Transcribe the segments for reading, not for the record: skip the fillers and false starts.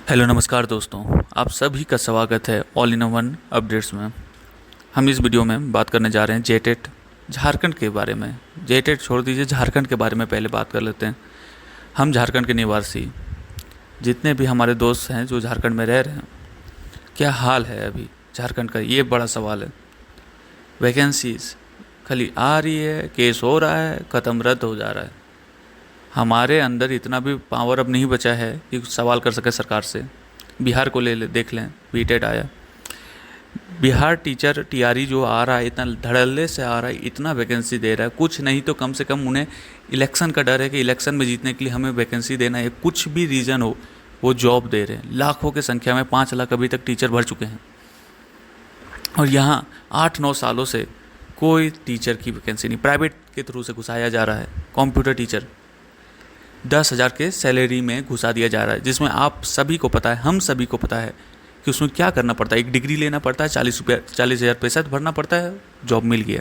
Hello नमस्कार दोस्तों, आप सभी का स्वागत है ऑल इन वन अपडेट्स में। हम इस वीडियो में बात करने जा रहे हैं जेटेट झारखंड के बारे में। जेटेट छोड़ दीजिए, झारखंड के बारे में पहले बात कर लेते हैं। हम झारखंड के निवासी जितने भी हमारे दोस्त हैं जो झारखंड में रह रहे हैं, क्या हाल है अभी झारखंड का, ये बड़ा सवाल है। वैकेंसीज खाली आ रही है, केस हो रहा है, ख़त्म रद्द हो जा रहा है। हमारे अंदर इतना भी पावर अब नहीं बचा है कि कुछ सवाल कर सके सरकार से। बिहार को देख लें, बीटेट आया, बिहार टीचर टीआरई जो आ रहा है, इतना धड़ल्ले से आ रहा है, इतना वैकेंसी दे रहा है। कुछ नहीं तो कम से कम उन्हें इलेक्शन का डर है कि इलेक्शन में जीतने के लिए हमें वैकेंसी देना है, कुछ भी रीज़न हो वो जॉब दे रहे हैं। लाखों की संख्या में 5 लाख अभी तक टीचर भर चुके हैं, और यहाँ 8-9 सालों से कोई टीचर की वैकेंसी नहीं। प्राइवेट के थ्रू से घुसाया जा रहा है। कंप्यूटर टीचर 10,000 के सैलरी में घुसा दिया जा रहा है, जिसमें आप सभी को पता है, हम सभी को पता है कि उसमें क्या करना पड़ता है। एक डिग्री लेना पड़ता है, 40,000 पैसा भरना पड़ता है, जॉब मिल गया।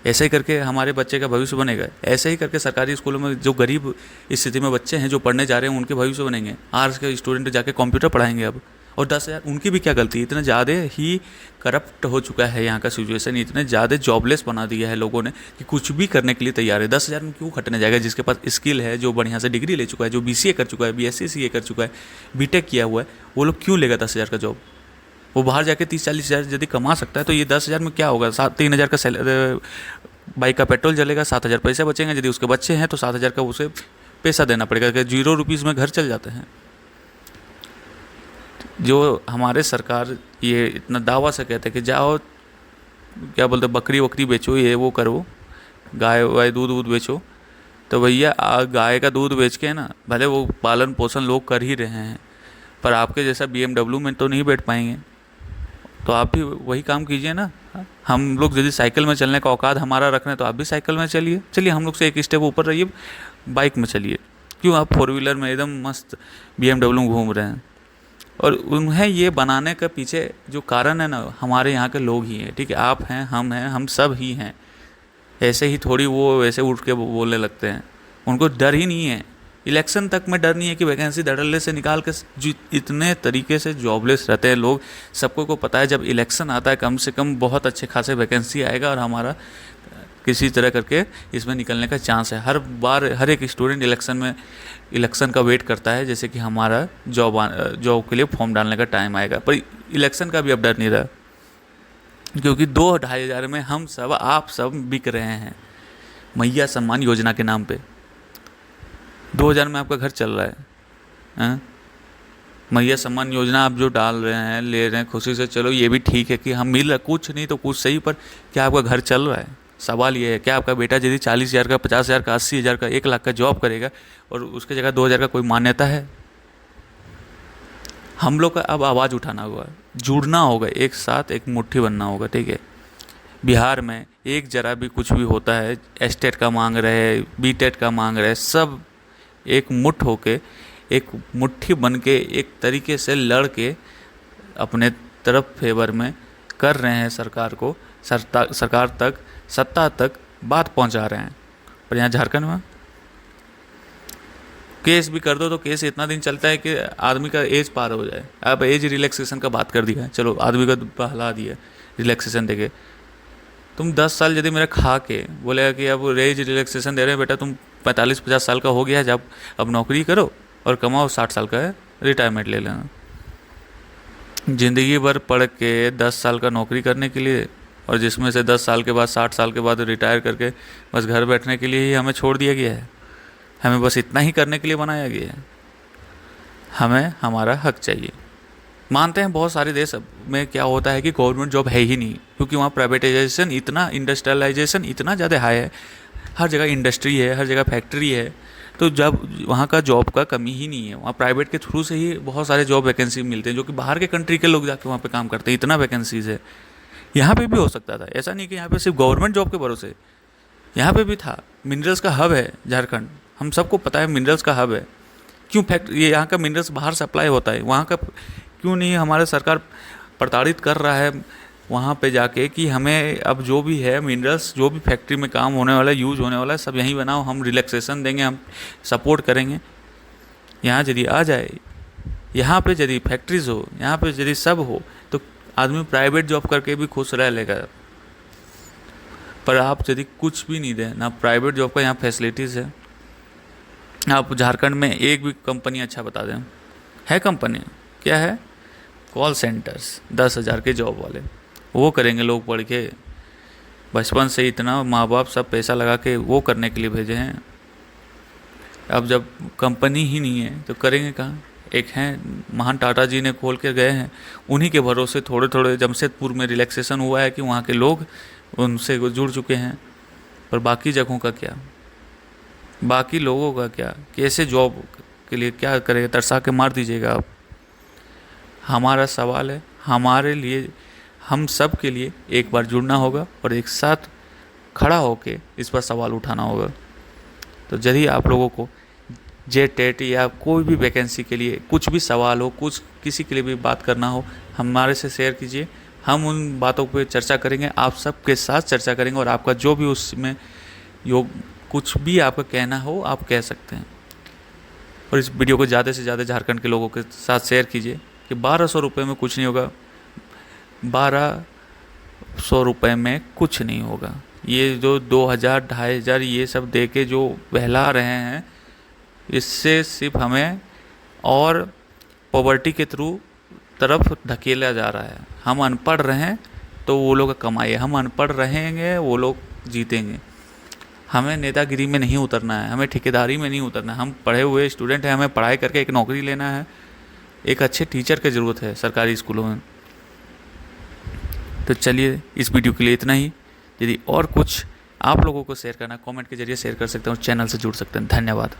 ऐसे ही करके हमारे बच्चे का भविष्य बनेगा। ऐसे ही करके सरकारी स्कूलों में जो गरीब स्थिति में बच्चे हैं जो पढ़ने जा रहे हैं, उनके भविष्य बनेंगे। आज के स्टूडेंट जाके कंप्यूटर पढ़ाएंगे अब, और 10,000, उनकी भी क्या गलती है। इतना ज़्यादा ही करप्ट हो चुका है यहाँ का सिचुएशन, इतने ज़्यादा जॉबलेस बना दिया है लोगों ने कि कुछ भी करने के लिए तैयार है। 10,000 में क्यों खटने जाएगा? जिसके पास स्किल है, जो बढ़िया से डिग्री ले चुका है, जो बीसीए कर चुका है, बीएससी सीए कर चुका है, बीटेक किया हुआ है, वो लोग क्यों लेगा 10,000 का जॉब? वो बाहर जाके 30-40,000 यदि कमा सकता है तो ये 10,000 में क्या होगा? 3,000 का बाइक का पेट्रोल जलेगा, 7,000 पैसे बचेंगे। यदि उसके बच्चे हैं तो 7,000 का उसे पैसा देना पड़ेगा। 0 रुपीज़ में घर चल जाते हैं। जो हमारे सरकार ये इतना दावा से कहते हैं कि जाओ, क्या बोलते, बकरी वकरी बेचो, ये वो करो, गाय वाय दूध वूध बेचो। तो भैया गाय का दूध बेच के ना, भले वो पालन पोषण लोग कर ही रहे हैं, पर आपके जैसा BMW में तो नहीं बैठ पाएंगे। तो आप भी वही काम कीजिए ना। हम लोग यदि साइकिल में चलने का औकात हमारा रख रहे हैं तो आप भी साइकिल में चलिए। चलिए हम लोग से एक स्टेप ऊपर रहिए, बाइक में चलिए। क्यों आप 4 व्हीलर में एकदम मस्त BMW में घूम रहे हैं? और उन्हें ये बनाने का पीछे जो कारण है ना, हमारे यहाँ के लोग ही हैं। ठीक है, आप हैं, हम सब ही हैं। ऐसे ही थोड़ी वो वैसे उठ के बोलने लगते हैं। उनको डर ही नहीं है, इलेक्शन तक में डर नहीं है कि वैकेंसी धड़ल्ले से निकाल के इतने तरीके से जॉबलेस रहते हैं लोग। सबको को पता है जब इलेक्शन आता है कम से कम बहुत अच्छे खासे वैकेंसी आएगा और हमारा किसी तरह करके इसमें निकलने का चांस है। हर बार हर एक स्टूडेंट इलेक्शन का वेट करता है, जैसे कि हमारा जॉब के लिए फॉर्म डालने का टाइम आएगा। पर इलेक्शन का भी अब डर नहीं रहा, क्योंकि 2-2.5 हज़ार में हम सब, आप सब बिक रहे हैं मैया सम्मान योजना के नाम पे। 2,000 में आपका घर चल रहा है, हाँ? मैया सम्मान योजना आप जो डाल रहे हैं, ले रहे हैं खुशी से, चलो ये भी ठीक है कि हम मिल रहा, कुछ नहीं तो कुछ सही, पर क्या आपका घर चल रहा है? सवाल ये है, क्या आपका बेटा यदि 40,000 का, 50,000 का, 80,000 का, 1 लाख का जॉब करेगा और उसके जगह 2,000 का कोई मान्यता है? हम लोग का अब आवाज़ उठाना होगा, जुड़ना होगा, एक साथ एक मुट्ठी बनना होगा। ठीक है, बिहार में एक जरा भी कुछ भी होता है, एस्टेट का मांग रहे, बीटेट का मांग रहे, सब एक मुट्ठ होके, एक मुट्ठी बन के, एक तरीके से लड़ के अपने तरफ फेवर में कर रहे हैं सरकार को, सरकार तक, सत्ता तक बात पहुंचा रहे हैं। पर यहाँ झारखंड में केस भी कर दो तो केस इतना दिन चलता है कि आदमी का एज पार हो जाए। अब एज रिलैक्सेशन का बात कर दिया है, चलो आदमी का बहला दिया रिलैक्सेशन देके। तुम 10 साल यदि मेरा खा के बोलेगा कि अब एज रिलैक्सेशन दे रहे हैं, बेटा तुम 45-50 साल का हो गया है, जब अब नौकरी करो और कमाओ, 60 साल का है, रिटायरमेंट ले लेना। ज़िंदगी भर पढ़ के 10 साल का नौकरी करने के लिए, और जिसमें से 10 साल के बाद, 60 साल के बाद रिटायर करके बस घर बैठने के लिए ही हमें छोड़ दिया गया है। हमें बस इतना ही करने के लिए बनाया गया है। हमें हमारा हक चाहिए। मानते हैं बहुत सारे देश में क्या होता है कि गवर्नमेंट जॉब है ही नहीं, क्योंकि वहाँ प्राइवेटाइजेशन इतना, इंडस्ट्रियलाइजेशन इतना ज़्यादा हाई है, हर जगह इंडस्ट्री है, हर जगह फैक्ट्री है। तो जब वहाँ का जॉब का कमी ही नहीं है, वहाँ प्राइवेट के थ्रू से ही बहुत सारे जॉब वैकेंसी मिलते हैं, जो कि बाहर के कंट्री के लोग जाके वहाँ पे काम करते हैं। इतना वैकेंसीज है। यहाँ पे भी हो सकता था, ऐसा नहीं कि यहाँ पे सिर्फ गवर्नमेंट जॉब के भरोसे, यहाँ पे भी था। मिनरल्स का हब है झारखंड, हम सबको पता है मिनरल्स का हब है। क्यों ये यहाँ का मिनरल्स बाहर सप्लाई होता है, वहाँ का क्यों नहीं हमारा सरकार प्रताड़ित कर रहा है वहाँ पे जाके कि हमें अब जो भी है मिनरल्स, जो भी फैक्ट्री में काम होने वाला है, यूज़ होने वाला है, सब यहीं बनाओ, हम रिलैक्सेशन देंगे, हम सपोर्ट करेंगे। यहाँ यदि आ जाए यहाँ पे यदि फैक्ट्रीज हो, यहाँ पे यदि सब हो, तो आदमी प्राइवेट जॉब करके भी खुश रह लेगा। पर आप यदि कुछ भी नहीं दें, ना प्राइवेट जॉब का यहाँ फैसिलिटीज़ है। आप झारखंड में एक भी कंपनी अच्छा बता दें, है कंपनी क्या है? कॉल सेंटर्स, 10,000 के जॉब वाले, वो करेंगे लोग पढ़ के? बचपन से इतना माँ बाप सब पैसा लगा के वो करने के लिए भेजे हैं। अब जब कंपनी ही नहीं है तो करेंगे कहाँ? एक हैं महान टाटा जी ने खोल के गए हैं, उन्हीं के भरोसे थोड़े थोड़े जमशेदपुर में रिलैक्सेशन हुआ है कि वहाँ के लोग उनसे जुड़ चुके हैं। पर बाकी जगहों का क्या, बाकी लोगों का क्या? कैसे जॉब के लिए क्या करेगा? तरसा के मार दीजिएगा आप। हमारा सवाल है, हमारे लिए, हम सब के लिए एक बार जुड़ना होगा और एक साथ खड़ा होके इस पर सवाल उठाना होगा। तो यदि आप लोगों को जेटेट या कोई भी वैकेंसी के लिए कुछ भी सवाल हो, कुछ किसी के लिए भी बात करना हो, हमारे से शेयर कीजिए। हम उन बातों पे चर्चा करेंगे, आप सबके साथ चर्चा करेंगे, और आपका जो भी उसमें योग कुछ भी आपका कहना हो आप कह सकते हैं। और इस वीडियो को ज़्यादा से ज़्यादा झारखंड के लोगों के साथ शेयर कीजिए कि 1200 रुपये में कुछ नहीं होगा, 1200 रुपये में कुछ नहीं होगा। ये जो 2000 2500 ये सब दे के जो बहला रहे हैं, इससे सिर्फ हमें और पॉवर्टी के थ्रू तरफ धकेला जा रहा है। हम अनपढ़ रहें तो वो लोग कमाए, हम अनपढ़ रहेंगे वो लोग जीतेंगे। हमें नेतागिरी में नहीं उतरना है, हमें ठेकेदारी में नहीं उतरना है। हम पढ़े हुए स्टूडेंट हैं, हमें पढ़ाई करके एक नौकरी लेना है। एक अच्छे टीचर की ज़रूरत है सरकारी स्कूलों में। तो चलिए, इस वीडियो के लिए इतना ही। यदि और कुछ आप लोगों को शेयर करना, कमेंट के जरिए शेयर कर सकते हैं और चैनल से जुड़ सकते हैं। धन्यवाद।